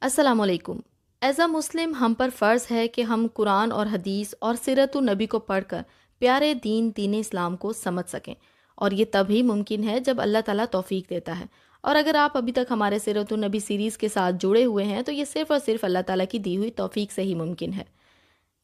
السلام علیکم۔ As a مسلم ہم پر فرض ہے کہ ہم قرآن اور حدیث اور سیرت النبی کو پڑھ کر پیارے دین اسلام کو سمجھ سکیں، اور یہ تبھی ممکن ہے جب اللہ تعالیٰ توفیق دیتا ہے۔ اور اگر آپ ابھی تک ہمارے سیرت النبی سیریز کے ساتھ جڑے ہوئے ہیں تو یہ صرف اور صرف اللہ تعالیٰ کی دی ہوئی توفیق سے ہی ممکن ہے۔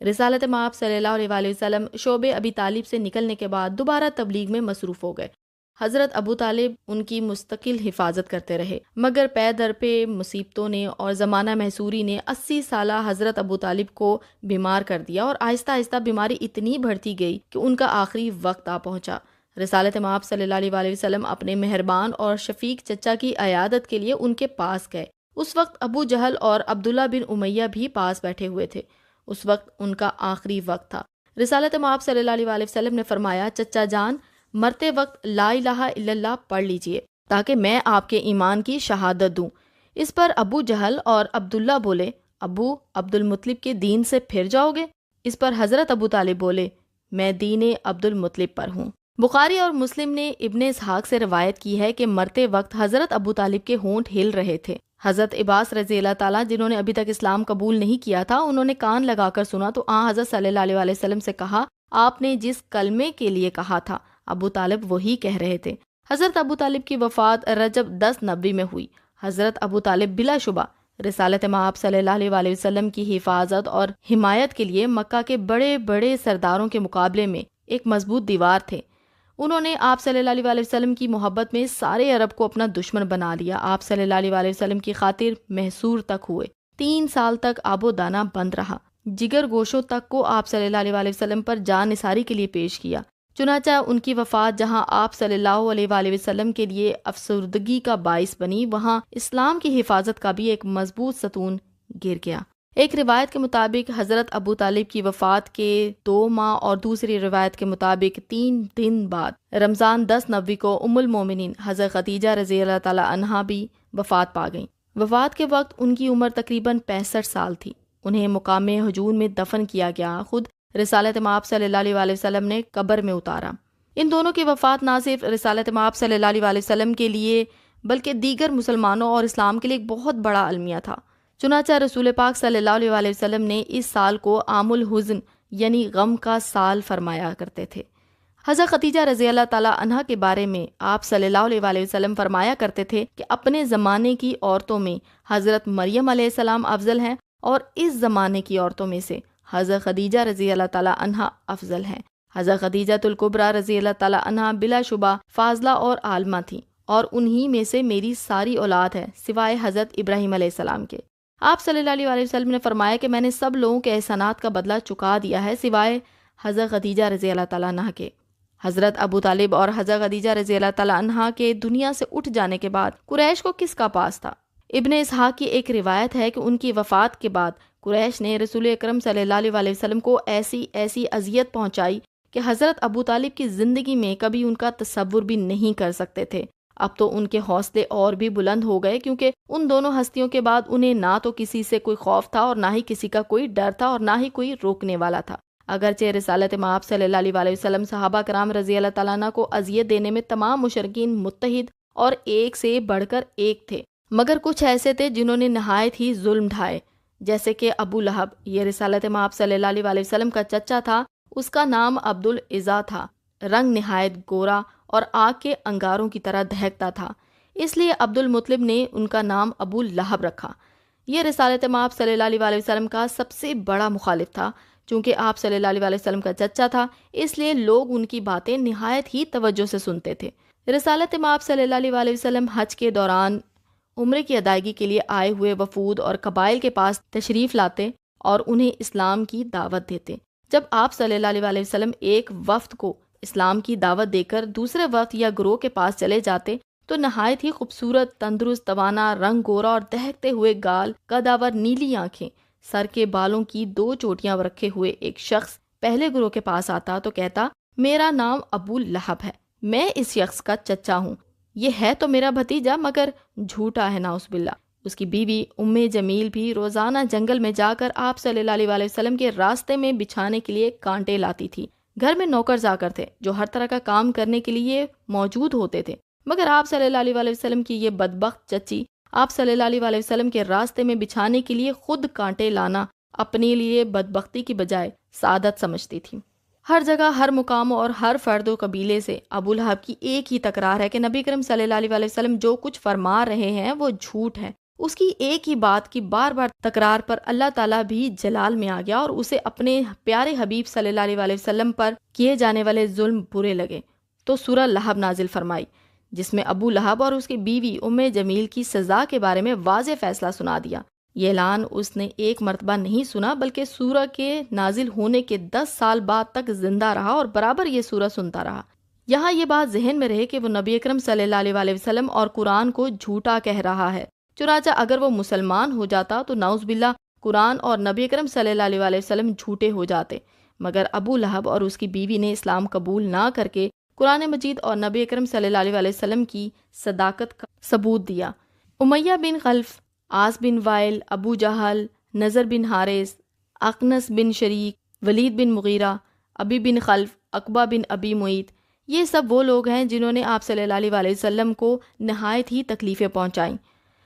رسالت مآب صلی اللہ علیہ وآلہ وسلم شعبے ابی طالب سے نکلنے کے بعد دوبارہ تبلیغ میں مصروف ہو گئے۔ حضرت ابو طالب ان کی مستقل حفاظت کرتے رہے، مگر پے در پہ مصیبتوں نے اور زمانہ محصوری نے 80 سالہ حضرت ابو طالب کو بیمار کر دیا، اور آہستہ آہستہ بیماری اتنی بڑھتی گئی کہ ان کا آخری وقت آ پہنچا۔ رسالت مآب صلی اللہ علیہ وآلہ وسلم اپنے مہربان اور شفیق چچا کی عیادت کے لیے ان کے پاس گئے۔ اس وقت ابو جہل اور عبداللہ بن امیہ بھی پاس بیٹھے ہوئے تھے۔ اس وقت ان کا آخری وقت تھا۔ رسالت مآب صلی اللہ علیہ وآلہ وسلم نے فرمایا، چچا جان، مرتے وقت لا الہ الا اللہ پڑھ لیجئے تاکہ میں آپ کے ایمان کی شہادت دوں۔ اس پر ابو جہل اور عبداللہ بولے، ابو عبد المطلب کے دین سے پھر جاؤ گے؟ اس پر حضرت ابو طالب بولے، میں دین عبد المطلب پر ہوں۔ بخاری اور مسلم نے ابن اسحاق سے روایت کی ہے کہ مرتے وقت حضرت ابو طالب کے ہونٹ ہل رہے تھے۔ حضرت عباس رضی اللہ تعالیٰ، جنہوں نے ابھی تک اسلام قبول نہیں کیا تھا، انہوں نے کان لگا کر سنا تو حضرت صلی اللہ علیہ وآلہ وسلم سے کہا، آپ نے جس کلمے کے لیے کہا تھا ابو طالب وہی کہہ رہے تھے۔ حضرت ابو طالب کی وفات رجب 1090 میں ہوئی۔ حضرت ابو طالب بلا شبہ رسالت مآب صلی اللہ علیہ وآلہ وسلم کی حفاظت اور حمایت کے لیے مکہ کے بڑے بڑے سرداروں کے مقابلے میں ایک مضبوط دیوار تھے۔ انہوں نے آپ صلی اللہ علیہ وآلہ وسلم کی محبت میں سارے عرب کو اپنا دشمن بنا لیا۔ آپ صلی اللہ علیہ وآلہ وسلم کی خاطر محصور تک ہوئے، 3 سال تک آب و دانہ بند رہا، جگر گوشوں تک کو آپ صلی اللہ علیہ وآلہ وسلم پر جان نثاری کے لیے پیش کیا۔ چنانچہ ان کی وفات جہاں آپ صلی اللہ علیہ وآلہ وسلم کے لیے افسردگی کا باعث بنی، وہاں اسلام کی حفاظت کا بھی ایک مضبوط ستون گر گیا۔ ایک روایت کے مطابق حضرت ابو طالب کی وفات کے 2 ماہ اور دوسری روایت کے مطابق 3 دن بعد رمضان 1090 کو ام المومنین حضرت خدیجہ رضی اللہ تعالی عنہا بھی وفات پا گئیں۔ وفات کے وقت ان کی عمر تقریباً 65 سال تھی۔ انہیں مقام ہجون میں دفن کیا گیا۔ خود رسالت مآب صلی اللہ علیہ وآلہ وسلم نے قبر میں اتارا۔ ان دونوں کی وفات نہ صرف رسالت مآب صلی اللہ علیہ وآلہ وسلم کے لیے بلکہ دیگر مسلمانوں اور اسلام کے لیے ایک بہت بڑا المیہ تھا۔ چنانچہ رسول پاک صلی اللہ علیہ وآلہ وسلم نے اس سال کو عام الحزن یعنی غم کا سال فرمایا کرتے تھے۔ حضرت خدیجہ رضی اللہ تعالی عنہا کے بارے میں آپ صلی اللہ علیہ وآلہ وسلم فرمایا کرتے تھے کہ اپنے زمانے کی عورتوں میں حضرت مریم علیہ السلام افضل ہیں، اور اس زمانے کی عورتوں میں سے حضرت خدیجہ رضی اللہ تعالی عنہا افضل ہیں۔ حضرت خدیجہ الکبریٰ رضی اللہ تعالی عنہا بلا شبہ فاضلہ اور عالمہ تھیں، اور انہی میں سے میری ساری اولاد ہے سوائے حضرت ابراہیم علیہ السلام کے۔ آپ صلی اللہ علیہ وآلہ وسلم نے فرمایا کہ میں نے سب لوگوں کے احسانات کا بدلہ چکا دیا ہے سوائے حضرت خدیجہ رضی اللہ تعالیٰ عنہ کے۔ حضرت ابو طالب اور حضرت خدیجہ رضی اللہ تعالیٰ عنہ کے دنیا سے اٹھ جانے کے بعد قریش کو کس کا پاس تھا؟ ابن اسحاق کی ایک روایت ہے کہ ان کی وفات کے بعد قریش نے رسول اکرم صلی اللہ علیہ وآلہ وسلم کو ایسی اذیت پہنچائی کہ حضرت ابو طالب کی زندگی میں کبھی ان کا تصور بھی نہیں کر سکتے تھے۔ اب تو ان کے حوصلے اور بھی بلند ہو گئے، کیونکہ ان دونوں ہستیوں کے بعد انہیں نہ تو کسی سے کوئی خوف تھا اور نہ ہی کسی کا کوئی ڈر تھا اور نہ ہی کوئی روکنے والا تھا۔ اگرچہ رسالت مآب صلی اللہ علیہ وآلہ وسلم صحابہ کرام رضی اللہ تعالیٰ عنہ کو اذیت دینے میں تمام مشرکین متحد اور ایک سے بڑھ کر ایک تھے، مگر کچھ ایسے تھے جنہوں نے نہایت ہی ظلم ڈھائے، جیسے کہ ابو لہب۔ یہ رسالت مآب صلی اللہ علیہ وآلہ وسلم کا چچا تھا، اس کا نام عبد العزیٰ تھا، رنگ نہایت گورا اور آگ کے انگاروں کی طرح دہکتا تھا، اس لیے عبد المطلب نے ان کا نام ابو لہب رکھا۔ یہ رسالت مآب صلی اللہ علیہ وآلہ وسلم کا سب سے بڑا مخالف تھا۔ چونکہ آپ صلی اللہ علیہ وآلہ وسلم کا چچا تھا، اس لیے لوگ ان کی باتیں نہایت ہی توجہ سے سنتے تھے۔ رسالت مآب صلی اللہ علیہ وآلہ وسلم حج کے دوران عمرے کی ادائیگی کے لیے آئے ہوئے وفود اور قبائل کے پاس تشریف لاتے اور انہیں اسلام کی دعوت دیتے۔ جب آپ صلی اللہ علیہ وآلہ وسلم ایک وفد کو اسلام کی دعوت دے کر دوسرے وفد یا گروہ کے پاس چلے جاتے تو نہایت ہی خوبصورت، تندرست، توانا، رنگ گورا اور دہکتے ہوئے گال، قدآور نیلی آنکھیں، سر کے بالوں کی 2 چوٹیاں رکھے ہوئے ایک شخص پہلے گروہ کے پاس آتا تو کہتا، میرا نام ابو لہب ہے، میں اس شخص کا چچا ہوں، یہ ہے تو میرا بھتیجا مگر جھوٹا ہے نعوذ باللہ۔ اس کی بیوی ام جمیل بھی روزانہ جنگل میں جا کر آپ صلی اللہ علیہ وآلہ وسلم کے راستے میں بچھانے کے لیے کانٹے لاتی تھی۔ گھر میں نوکر چاکر تھے جو ہر طرح کا کام کرنے کے لیے موجود ہوتے تھے، مگر آپ صلی اللہ علیہ وآلہ وسلم کی یہ بدبخت چچی آپ صلی اللہ علیہ وسلم کے راستے میں بچھانے کے لیے خود کانٹے لانا اپنے لیے بدبختی کی بجائے سعادت سمجھتی تھی۔ ہر جگہ، ہر مقام اور ہر فرد و قبیلے سے ابو لہب کی ایک ہی تکرار ہے کہ نبی کریم صلی اللہ علیہ وسلم جو کچھ فرما رہے ہیں وہ جھوٹ ہے۔ اس کی ایک ہی بات کی بار بار تکرار پر اللہ تعالیٰ بھی جلال میں آ گیا اور اسے اپنے پیارے حبیب صلی اللہ علیہ وسلم پر کیے جانے والے ظلم برے لگے، تو سورہ لہب نازل فرمائی، جس میں ابو لہب اور اس کی بیوی ام جمیل کی سزا کے بارے میں واضح فیصلہ سنا دیا۔ یہ اعلان اس نے ایک مرتبہ نہیں سنا بلکہ سورہ کے نازل ہونے کے 10 سال بعد تک زندہ رہا اور برابر یہ سورہ سنتا رہا۔ یہاں یہ بات ذہن میں رہے کہ وہ نبی اکرم صلی اللہ علیہ وسلم اور قرآن کو جھوٹا کہہ رہا ہے۔ چنانچہ اگر وہ مسلمان ہو جاتا تو نعوذ باللہ قرآن اور نبی اکرم صلی اللہ علیہ وسلم جھوٹے ہو جاتے، مگر ابو لہب اور اس کی بیوی نے اسلام قبول نہ کر کے قرآن مجید اور نبی اکرم صلی اللہ علیہ وسلم کی صداقت کا ثبوت دیا۔ امیہ بن خلف، عاص بن وائل، ابو جہل، نضر بن حارث، اخنس بن شریک، ولید بن مغیرہ، ابی بن خلف، عقبہ بن ابی معیط، یہ سب وہ لوگ ہیں جنہوں نے آپ صلی اللہ علیہ وسلم کو نہایت ہی تکلیفیں پہنچائیں۔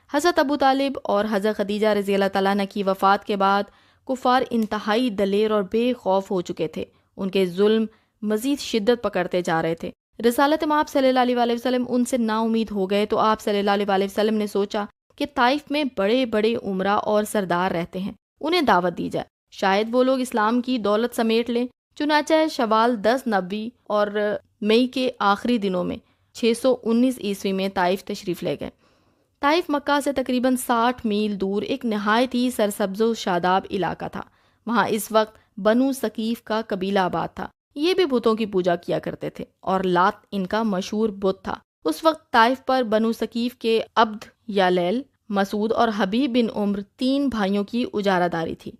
حضرت ابو طالب اور حضرت خدیجہ رضی اللہ تعالیٰ عنہ کی وفات کے بعد کفار انتہائی دلیر اور بے خوف ہو چکے تھے۔ ان کے ظلم مزید شدت پکڑتے جا رہے تھے۔ رسالت مآب صلی اللہ علیہ وسلم ان سے نا امید ہو گئے تو آپ صلی اللہ علیہ وسلم نے سوچا کہ طائف میں بڑے بڑے عمرا اور سردار رہتے ہیں، انہیں دعوت دی جائے، شاید وہ لوگ اسلام کی دولت سمیٹ لیں۔ چنانچہ شوال 10 نبی اور مئی کے آخری دنوں میں 619 عیسوی میں طائف تشریف لے گئے۔ طائف مکہ سے تقریباً 60 میل دور ایک نہایت ہی سرسبز و شاداب علاقہ تھا۔ وہاں اس وقت بنو ثقیف کا قبیلہ آباد تھا۔ یہ بھی بتوں کی پوجا کیا کرتے تھے اور لات ان کا مشہور بت تھا۔ اس وقت طائف پر بنو ثقیف کے عبد یالیل، مسعود اور حبیب بن عمر 3 بھائیوں کی اجارہ داری تھی۔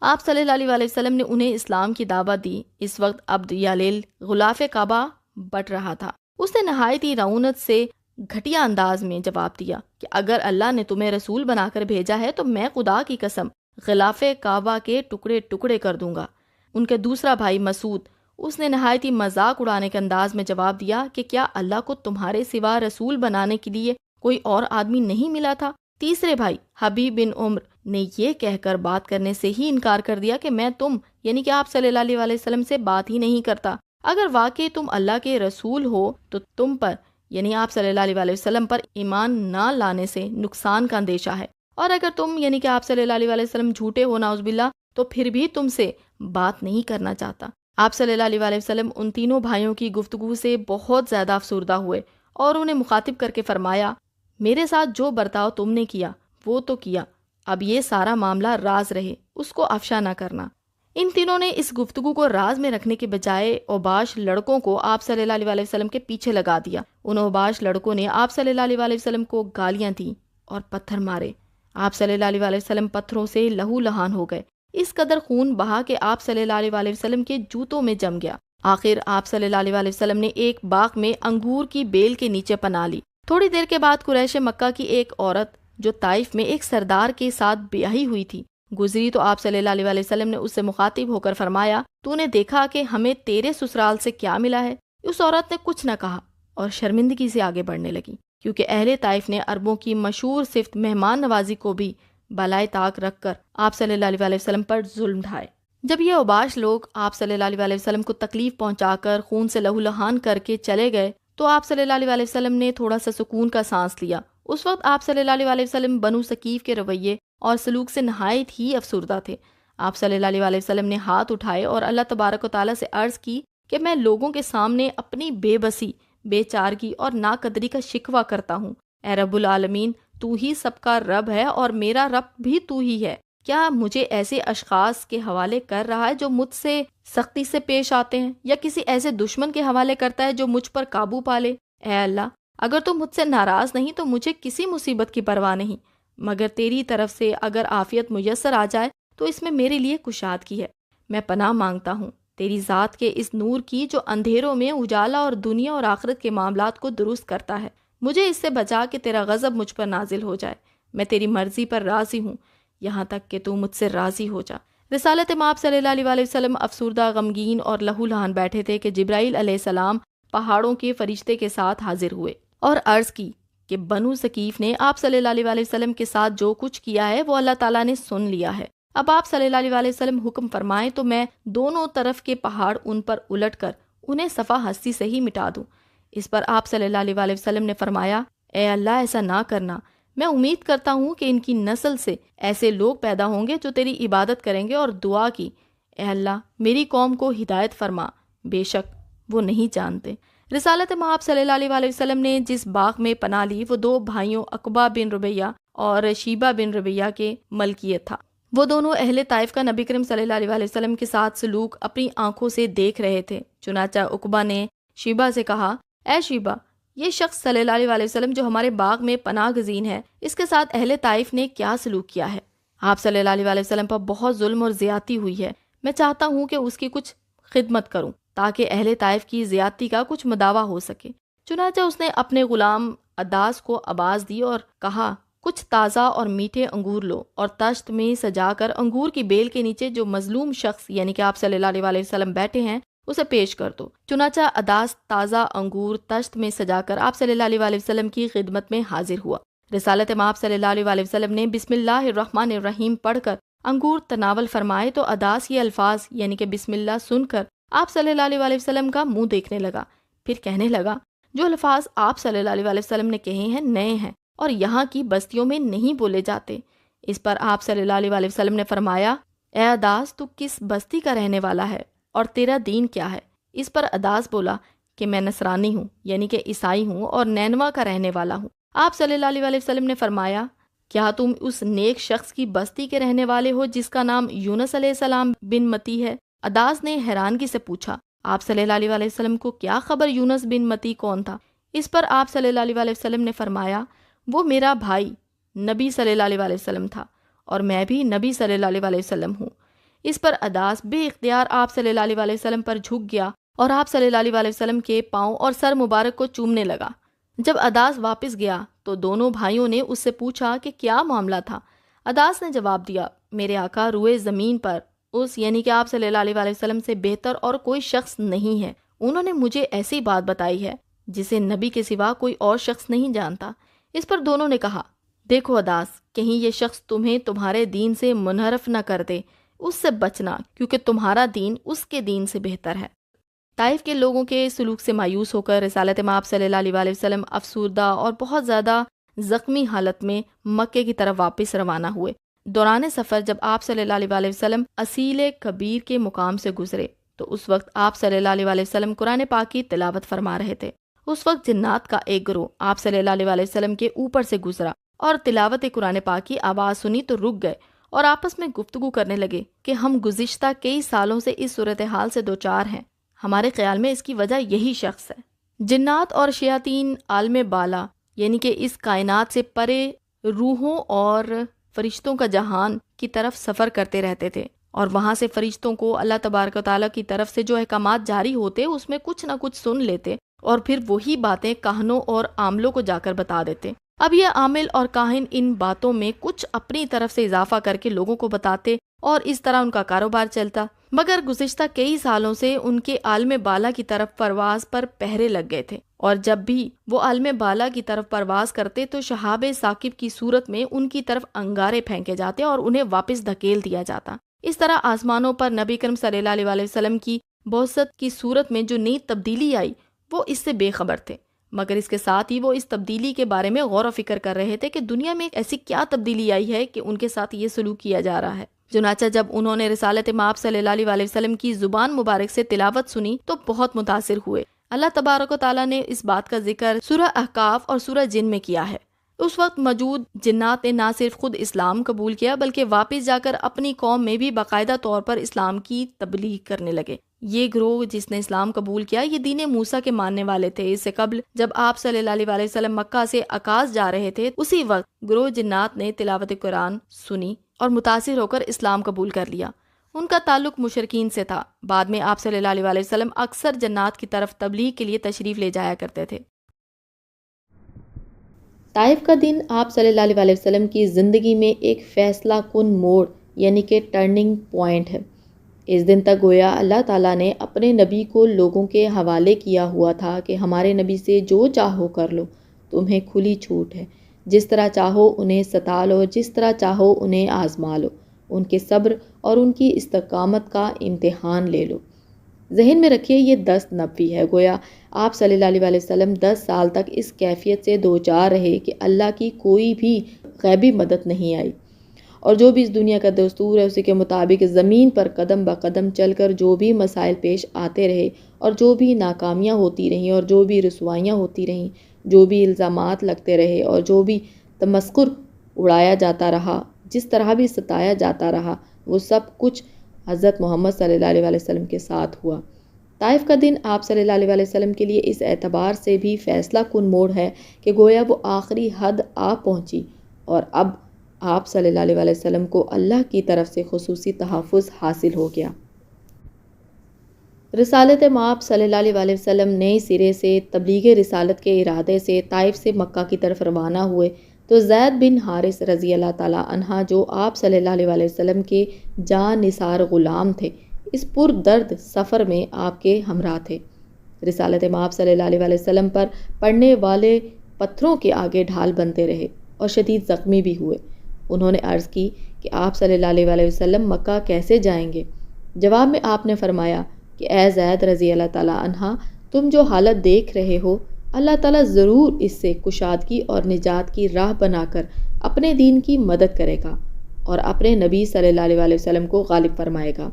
آپ صلی اللہ علیہ وسلم نے انہیں اسلام کی دعوت دی۔ اس وقت عبد یالیل غلاف کعبہ بٹ رہا تھا۔ اس نے نہایت ہی رعونت سے گھٹیا انداز میں جواب دیا کہ اگر اللہ نے تمہیں رسول بنا کر بھیجا ہے تو میں خدا کی قسم غلاف کعبہ کے ٹکڑے ٹکڑے کر دوں گا۔ ان کے دوسرا بھائی مسعود، اس نے نہایت ہی مذاق اڑانے کے انداز میں جواب دیا کہ کیا اللہ کو تمہارے سوا رسول بنانے کے لیے کوئی اور آدمی نہیں ملا تھا؟ تیسرے بھائی حبیب بن عمر نے یہ کہہ کر بات کرنے سے ہی انکار کر دیا کہ میں تم یعنی کہ آپ صلی اللہ علیہ وسلم سے بات ہی نہیں کرتا۔ اگر واقعی تم اللہ کے رسول ہو تو تم پر یعنی آپ صلی اللہ علیہ وسلم پر ایمان نہ لانے سے نقصان کا اندیشہ ہے، اور اگر تم یعنی کہ آپ صلی اللہ علیہ وسلم جھوٹے ہو نعوذ باللہ تو پھر بھی تم سے بات نہیں کرنا چاہتا۔ آپ صلی اللہ علیہ وسلم ان تینوں بھائیوں کی گفتگو سے بہت زیادہ افسردہ ہوئے اور انہیں مخاطب کر کے فرمایا، میرے ساتھ جو برتاؤ تم نے کیا وہ تو کیا، اب یہ سارا معاملہ راز رہے، اس کو افشا نہ کرنا۔ ان تینوں نے اس گفتگو کو راز میں رکھنے کے بجائے اوباش لڑکوں کو آپ صلی اللہ علیہ وسلم کے پیچھے لگا دیا۔ ان اوباش لڑکوں نے آپ صلی اللہ علیہ وسلم کو گالیاں دیں اور پتھر مارے۔ آپ صلی اللہ علیہ وسلم پتھروں سے لہو لہان ہو گئے، اس قدر خون بہا کہ آپ صلی اللہ علیہ وسلم کے جوتوں میں جم گیا۔ آخر آپ صلی اللہ علیہ وسلم نے ایک باغ میں انگور کی بیل کے نیچے پناہ لی۔ تھوڑی دیر کے بعد قریش مکہ کی ایک عورت جو طائف میں ایک سردار کے ساتھ بیاہی ہوئی تھی گزری تو آپ صلی اللہ علیہ وسلم نے اس سے مخاطب ہو کر فرمایا، تو نے دیکھا کہ ہمیں تیرے سسرال سے کیا ملا ہے؟ اس عورت نے کچھ نہ کہا اور شرمندگی سے آگے بڑھنے لگی، کیونکہ اہل طائف نے عربوں کی مشہور صفت مہمان نوازی کو بھی بالائے طاق رکھ کر آپ صلی اللہ علیہ وسلم پر ظلم ڈھائے۔ جب یہ اوباش لوگ آپ صلی اللہ علیہ وسلم کو تکلیف پہنچا کر خون سے لہو لہان کر کے چلے گئے تو آپ صلی اللہ علیہ وسلم نے تھوڑا سا سکون کا سانس لیا۔ اس وقت آپ صلی اللہ علیہ وسلم بنو ثقیف کے رویے اور سلوک سے نہایت ہی افسردہ تھے۔ آپ صلی اللہ علیہ وسلم نے ہاتھ اٹھائے اور اللہ تبارک و تعالیٰ سے عرض کی کہ میں لوگوں کے سامنے اپنی بے بسی، بے چارگی اور ناقدری کا شکوہ کرتا ہوں۔ اے رب العالمین، تو ہی سب کا رب ہے اور میرا رب بھی تو ہی ہے۔ کیا مجھے ایسے اشخاص کے حوالے کر رہا ہے جو مجھ سے سختی سے پیش آتے ہیں، یا کسی ایسے دشمن کے حوالے کرتا ہے جو مجھ پر قابو پالے؟ اے اللہ، اگر تو مجھ سے ناراض نہیں تو مجھے کسی مصیبت کی پرواہ نہیں، مگر تیری طرف سے اگر عافیت میسر آ جائے تو اس میں میرے لیے کشادگی ہے۔ میں پناہ مانگتا ہوں تیری ذات کے اس نور کی جو اندھیروں میں اجالا اور دنیا اور آخرت کے معاملات کو درست کرتا ہے۔ مجھے اس سے بچا کہ تیرا غضب مجھ پر نازل ہو جائے۔ میں تیری مرضی پر راضی ہوں یہاں تک کہ تو مجھ سے راضی ہو جا۔ رسالت مآب صلی اللہ علیہ وسلم افسردہ، غمگین اور لہو لہان بیٹھے تھے کہ جبرائیل علیہ السلام پہاڑوں کے فرشتے کے ساتھ حاضر ہوئے اور عرض کی کہ بنو ثقیف نے آپ صلی اللہ علیہ وسلم کے ساتھ جو کچھ کیا ہے وہ اللہ تعالیٰ نے سن لیا ہے۔ اب آپ صلی اللہ علیہ وسلم حکم فرمائیں تو میں دونوں طرف کے پہاڑ ان پر الٹ کر انہیں صفا ہستی سے ہی مٹا دوں۔ اس پر آپ صلی اللہ علیہ وسلم نے فرمایا، اے اللہ ایسا نہ کرنا، میں امید کرتا ہوں کہ ان کی نسل سے ایسے لوگ پیدا ہوں گے جو تیری عبادت کریں گے۔ اور دعا کی، اے اللہ میری قوم کو ہدایت فرما، بے شک وہ نہیں جانتے۔ رسالت مآب صلی اللہ علیہ وسلم نے جس باغ میں پناہ لی وہ دو بھائیوں عقبہ بن ربیہ اور شیبہ بن ربیہ کے ملکیت تھا۔ وہ دونوں اہل طائف کا نبی کریم صلی اللہ علیہ وسلم کے ساتھ سلوک اپنی آنکھوں سے دیکھ رہے تھے۔ چنانچہ عقبہ نے شیبہ سے کہا، اے شیبہ، یہ شخص صلی اللہ علیہ وسلم جو ہمارے باغ میں پناہ گزین ہے، اس کے ساتھ اہل طائف نے کیا سلوک کیا ہے؟ آپ صلی اللہ علیہ وسلم پر بہت ظلم اور زیادتی ہوئی ہے، میں چاہتا ہوں کہ اس کی کچھ خدمت کروں تاکہ اہل طائف کی زیادتی کا کچھ مداوع ہو سکے۔ چنانچہ اس نے اپنے غلام عداس کو آواز دی اور کہا، کچھ تازہ اور میٹھے انگور لو اور تشت میں سجا کر انگور کی بیل کے نیچے جو مظلوم شخص یعنی کہ آپ صلی اللہ علیہ وسلم بیٹھے ہیں اسے پیش کر دو۔ چنانچہ عداس تازہ انگور تشت میں سجا کر آپ صلی اللہ علیہ وسلم کی خدمت میں حاضر ہوا۔ رسالت مآب صلی اللہ علیہ وسلم نے بسم اللہ الرحمن الرحیم پڑھ کر انگور تناول فرمائے تو عداس یہ الفاظ یعنی کہ بسم اللہ سن کر آپ صلی اللہ علیہ وسلم کا منہ دیکھنے لگا، پھر کہنے لگا، جو الفاظ آپ صلی اللہ علیہ وسلم نے کہے ہیں نئے ہیں اور یہاں کی بستیوں میں نہیں بولے جاتے۔ اس پر آپ صلی اللہ علیہ وسلم نے فرمایا، اے عداس تو کس بستی کا رہنے والا ہے اور تیرا دین کیا ہے؟ اس پر عداس بولا کہ میں نصرانی ہوں یعنی کہ عیسائی ہوں اور نینوا کا رہنے والا ہوں۔ آپ صلی اللہ علیہ وسلم نے فرمایا، کیا تم اس نیک شخص کی بستی کے رہنے والے ہو جس کا نام یونس علیہ السلام بن متی ہے؟ عداس نے حیرانگی سے پوچھا، آپ صلی اللہ علیہ وسلم کو کیا خبر یونس بن متی کون تھا؟ اس پر آپ صلی اللہ علیہ وسلم نے فرمایا، وہ میرا بھائی نبی صلی اللہ علیہ وسلم تھا اور میں بھی نبی صلی اللہ علیہ وسلم ہوں۔ اس پر عداس بے اختیار آپ صلی اللہ علیہ وسلم پر جھک گیا اور آپ صلی اللہ علیہ وسلم کے پاؤں اور سر مبارک کو چومنے لگا۔ جب عداس واپس گیا تو دونوں بھائیوں نے اس سے پوچھا کہ کیا معاملہ تھا۔ عداس نے جواب دیا، میرے آقا روئے زمین پر اس یعنی کہ آپ صلی اللہ علیہ وسلم سے بہتر اور کوئی شخص نہیں ہے۔ انہوں نے مجھے ایسی بات بتائی ہے جسے نبی کے سوا کوئی اور شخص نہیں جانتا۔ اس پر دونوں نے کہا، دیکھو عداس، کہیں یہ شخص تمہیں تمہارے دین سے منحرف نہ کر دے، اس سے بچنا کیونکہ تمہارا دین اس کے دین سے بہتر ہے۔ طائف کے لوگوں کے سلوک سے مایوس ہو کر رسالت مآب صلی اللہ علیہ وسلم افسردہ اور بہت زیادہ زخمی حالت میں مکے کی طرف واپس روانہ ہوئے۔ دوران سفر جب آپ صلی اللہ علیہ وسلم اصیل کبیر کے مقام سے گزرے تو اس وقت آپ صلی اللہ علیہ وسلم قرآن پاک کی تلاوت فرما رہے تھے۔ اس وقت جنات کا ایک گروہ آپ صلی اللہ علیہ وسلم کے اوپر سے گزرا اور تلاوت قرآن پاک کی آواز سنی تو رک گئے اور آپس میں گفتگو کرنے لگے کہ ہم گزشتہ کئی سالوں سے اس صورتحال سے دوچار ہیں، ہمارے خیال میں اس کی وجہ یہی شخص ہے۔ جنات اور شیاطین عالم بالا یعنی کہ اس کائنات سے پرے روحوں اور فرشتوں کا جہان کی طرف سفر کرتے رہتے تھے اور وہاں سے فرشتوں کو اللہ تبارک و تعالیٰ کی طرف سے جو احکامات جاری ہوتے اس میں کچھ نہ کچھ سن لیتے اور پھر وہی باتیں کاہنوں اور عاملوں کو جا کر بتا دیتے۔ اب یہ عامل اور کاہن ان باتوں میں کچھ اپنی طرف سے اضافہ کر کے لوگوں کو بتاتے اور اس طرح ان کا کاروبار چلتا، مگر گزشتہ کئی سالوں سے ان کے عالم بالا کی طرف پرواز پر پہرے لگ گئے تھے اور جب بھی وہ عالم بالا کی طرف پرواز کرتے تو شہاب ثاقب کی صورت میں ان کی طرف انگارے پھینکے جاتے اور انہیں واپس دھکیل دیا جاتا۔ اس طرح آسمانوں پر نبی کریم صلی اللہ علیہ وسلم کی بعثت کی صورت میں جو نئی تبدیلی آئی وہ اس سے بے خبر تھے، مگر اس کے ساتھ ہی وہ اس تبدیلی کے بارے میں غور و فکر کر رہے تھے کہ دنیا میں ایسی کیا تبدیلی آئی ہے کہ ان کے ساتھ یہ سلوک کیا جا رہا ہے۔ چنانچہ جب انہوں نے رسالت مآب صلی اللہ علیہ وسلم کی زبان مبارک سے تلاوت سنی تو بہت متاثر ہوئے۔ اللہ تبارک و تعالیٰ نے اس بات کا ذکر سورہ احقاف اور سورہ جن میں کیا ہے۔ اس وقت موجود جنات نے نہ صرف خود اسلام قبول کیا بلکہ واپس جا کر اپنی قوم میں بھی باقاعدہ طور پر اسلام کی تبلیغ کرنے لگے۔ یہ گروہ جس نے اسلام قبول کیا یہ دین موسیٰ کے ماننے والے تھے۔ اس سے قبل جب آپ صلی اللہ علیہ وسلم مکہ سے عکاظ جا رہے تھے اسی وقت گروہ جنات نے تلاوت قرآن سنی اور متاثر ہو کر اسلام قبول کر لیا۔ ان کا تعلق مشرکین سے تھا۔ بعد میں آپ صلی اللہ علیہ وسلم اکثر جنات کی طرف تبلیغ کے لیے تشریف لے جایا کرتے تھے۔ طائف کا دن آپ صلی اللہ علیہ وسلم کی زندگی میں ایک فیصلہ کن موڑ یعنی کہ ٹرننگ پوائنٹ ہے۔ اس دن تک گویا اللہ تعالیٰ نے اپنے نبی کو لوگوں کے حوالے کیا ہوا تھا کہ ہمارے نبی سے جو چاہو کر لو، تمہیں کھلی چھوٹ ہے، جس طرح چاہو انہیں ستا لو، جس طرح چاہو انہیں آزما لو، ان کے صبر اور ان کی استقامت کا امتحان لے لو۔ ذہن میں رکھیے یہ 10 90 ہے، گویا آپ صلی اللہ علیہ وسلم 10 سال تک اس کیفیت سے دوچار رہے کہ اللہ کی کوئی بھی غیبی مدد نہیں آئی، اور جو بھی اس دنیا کا دستور ہے اسی کے مطابق زمین پر قدم بقدم چل کر جو بھی مسائل پیش آتے رہے، اور جو بھی ناکامیاں ہوتی رہیں، اور جو بھی رسوائیاں ہوتی رہیں، جو بھی الزامات لگتے رہے، اور جو بھی تمسخر اڑایا جاتا رہا، جس طرح بھی ستایا جاتا رہا، وہ سب کچھ حضرت محمد صلی اللہ علیہ وسلم کے ساتھ ہوا۔ طائف کا دن آپ صلی اللہ علیہ وسلم کے لیے اس اعتبار سے بھی فیصلہ کن موڑ ہے کہ گویا وہ آخری حد آ پہنچی، اور اب آپ صلی اللہ علیہ وسلم کو اللہ کی طرف سے خصوصی تحفظ حاصل ہو گیا۔ رسالت مآب صلی اللہ علیہ وسلم نئے سرے سے تبلیغ رسالت کے ارادے سے طائف سے مکہ کی طرف روانہ ہوئے تو زید بن حارث رضی اللہ تعالیٰ عنہ، جو آپ صلی اللہ علیہ وسلم کے جاں نثار غلام تھے، اس پر درد سفر میں آپ کے ہمراہ تھے۔ رسالت مآب صلی اللہ علیہ وسلم پر پڑنے والے پتھروں کے آگے ڈھال بنتے رہے اور شدید زخمی بھی ہوئے۔ انہوں نے عرض کی کہ آپ صلی اللہ علیہ وسلم مکہ کیسے جائیں گے؟ جواب میں آپ نے فرمایا کہ اے زید رضی اللہ تعالیٰ عنہ، تم جو حالت دیکھ رہے ہو، اللہ تعالیٰ ضرور اس سے کشادگی اور نجات کی راہ بنا کر اپنے دین کی مدد کرے گا اور اپنے نبی صلی اللہ علیہ وسلم کو غالب فرمائے گا۔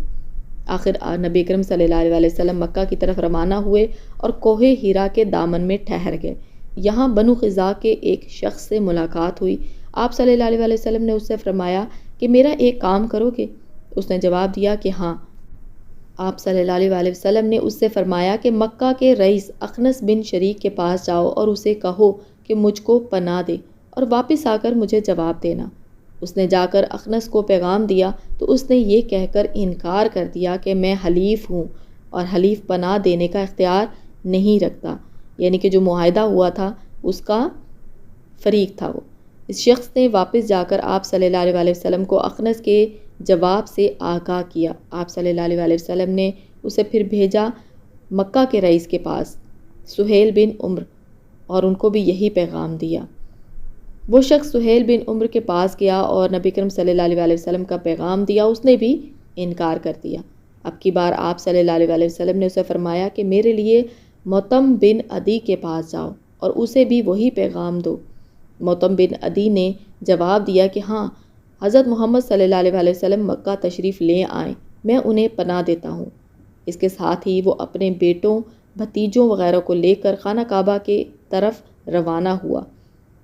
آخر نبی اکرم صلی اللہ علیہ وسلم مکہ کی طرف روانہ ہوئے اور کوہ ہیرا کے دامن میں ٹھہر گئے۔ یہاں بنو خزاع کے ایک شخص سے ملاقات ہوئی۔ آپ صلی اللہ علیہ وسلم نے اس سے فرمایا کہ میرا ایک کام کرو گے؟ اس نے جواب دیا کہ ہاں۔ آپ صلی اللہ علیہ وسلم نے اس سے فرمایا کہ مکہ کے رئیس اخنس بن شریک کے پاس جاؤ اور اسے کہو کہ مجھ کو پناہ دے اور واپس آ کر مجھے جواب دینا۔ اس نے جا کر اخنس کو پیغام دیا تو اس نے یہ کہہ کر انکار کر دیا کہ میں حلیف ہوں اور حلیف پناہ دینے کا اختیار نہیں رکھتا، یعنی کہ جو معاہدہ ہوا تھا اس کا فریق تھا وہ۔ اس شخص نے واپس جا کر آپ صلی اللہ علیہ وسلم کو اخنس کے جواب سے آگاہ کیا۔ آپ صلی اللہ علیہ وسلم نے اسے پھر بھیجا مکہ کے رئیس کے پاس، سہیل بن عمر، اور ان کو بھی یہی پیغام دیا۔ وہ شخص سہیل بن عمر کے پاس گیا اور نبی کرم صلی اللہ علیہ وسلم کا پیغام دیا، اس نے بھی انکار کر دیا۔ اب کی بار آپ صلی اللہ علیہ وسلم نے اسے فرمایا کہ میرے لیے موتم بن عدی کے پاس جاؤ اور اسے بھی وہی پیغام دو۔ موتم بن عدی نے جواب دیا کہ ہاں، حضرت محمد صلی اللہ علیہ وسلم مکہ تشریف لے آئیں، میں انہیں پناہ دیتا ہوں۔ اس کے ساتھ ہی وہ اپنے بیٹوں، بھتیجوں وغیرہ کو لے کر خانہ کعبہ کی طرف روانہ ہوا۔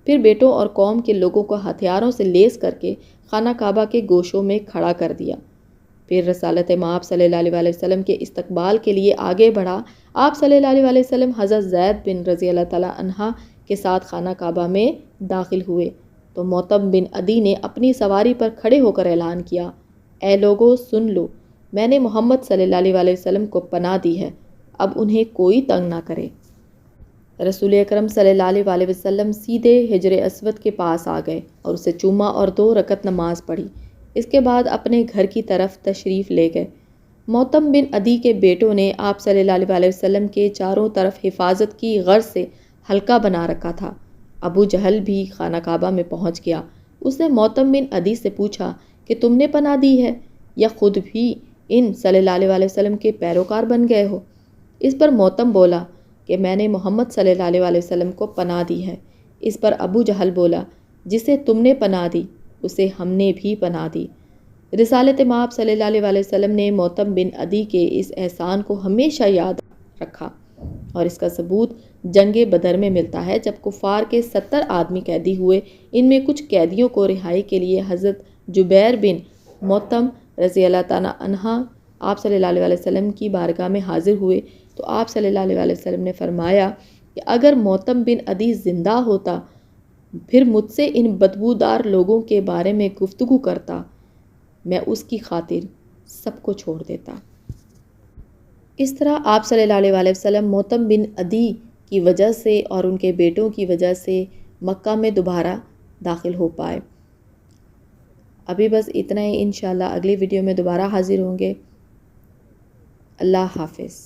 پھر بیٹوں اور قوم کے لوگوں کو ہتھیاروں سے لیس کر کے خانہ کعبہ کے گوشوں میں کھڑا کر دیا۔ پھر رسالت مآب صلی اللہ علیہ وسلم کے استقبال کے لیے آگے بڑھا۔ آپ صلی اللہ علیہ وسلم حضرت زید بن رضی اللہ تعالیٰ عنہ کے ساتھ خانہ کعبہ میں داخل ہوئے تو موتم بن عدی نے اپنی سواری پر کھڑے ہو کر اعلان کیا، اے لوگو سن لو، میں نے محمد صلی اللہ علیہ وسلم کو پناہ دی ہے، اب انہیں کوئی تنگ نہ کرے۔ رسول اکرم صلی اللہ علیہ وسلم سیدھے حجر اسود کے پاس آ گئے اور اسے چوما اور 2 رکعت نماز پڑھی۔ اس کے بعد اپنے گھر کی طرف تشریف لے گئے۔ موتم بن عدی کے بیٹوں نے آپ صلی اللہ علیہ وسلم کے چاروں طرف حفاظت کی غرض سے حلقہ بنا رکھا تھا۔ ابو جہل بھی خانہ کعبہ میں پہنچ گیا۔ اس نے موتم بن عدی سے پوچھا کہ تم نے پناہ دی ہے یا خود بھی ان صلی اللہ علیہ وسلم کے پیروکار بن گئے ہو؟ اس پر موتم بولا کہ میں نے محمد صلی اللہ علیہ وسلم کو پناہ دی ہے۔ اس پر ابو جہل بولا، جسے تم نے پناہ دی اسے ہم نے بھی پناہ دی۔ رسالت مآب صلی اللہ علیہ وسلم نے موتم بن عدی کے اس احسان کو ہمیشہ یاد رکھا، اور اس کا ثبوت جنگ بدر میں ملتا ہے جب کفار کے 70 آدمی قیدی ہوئے۔ ان میں کچھ قیدیوں کو رہائی کے لیے حضرت جبیر بن موتم رضی اللہ تعالیٰ عنہ آپ صلی اللہ علیہ وسلم کی بارگاہ میں حاضر ہوئے تو آپ صلی اللہ علیہ وسلم نے فرمایا کہ اگر موتم بن عدی زندہ ہوتا پھر مجھ سے ان بدبودار لوگوں کے بارے میں گفتگو کرتا، میں اس کی خاطر سب کو چھوڑ دیتا۔ اس طرح آپ صلی اللہ علیہ وسلم موتم بن عدی کی وجہ سے اور ان کے بیٹوں کی وجہ سے مکہ میں دوبارہ داخل ہو پائے۔ ابھی بس اتنا ہی، انشاءاللہ اگلی ویڈیو میں دوبارہ حاضر ہوں گے۔ اللہ حافظ۔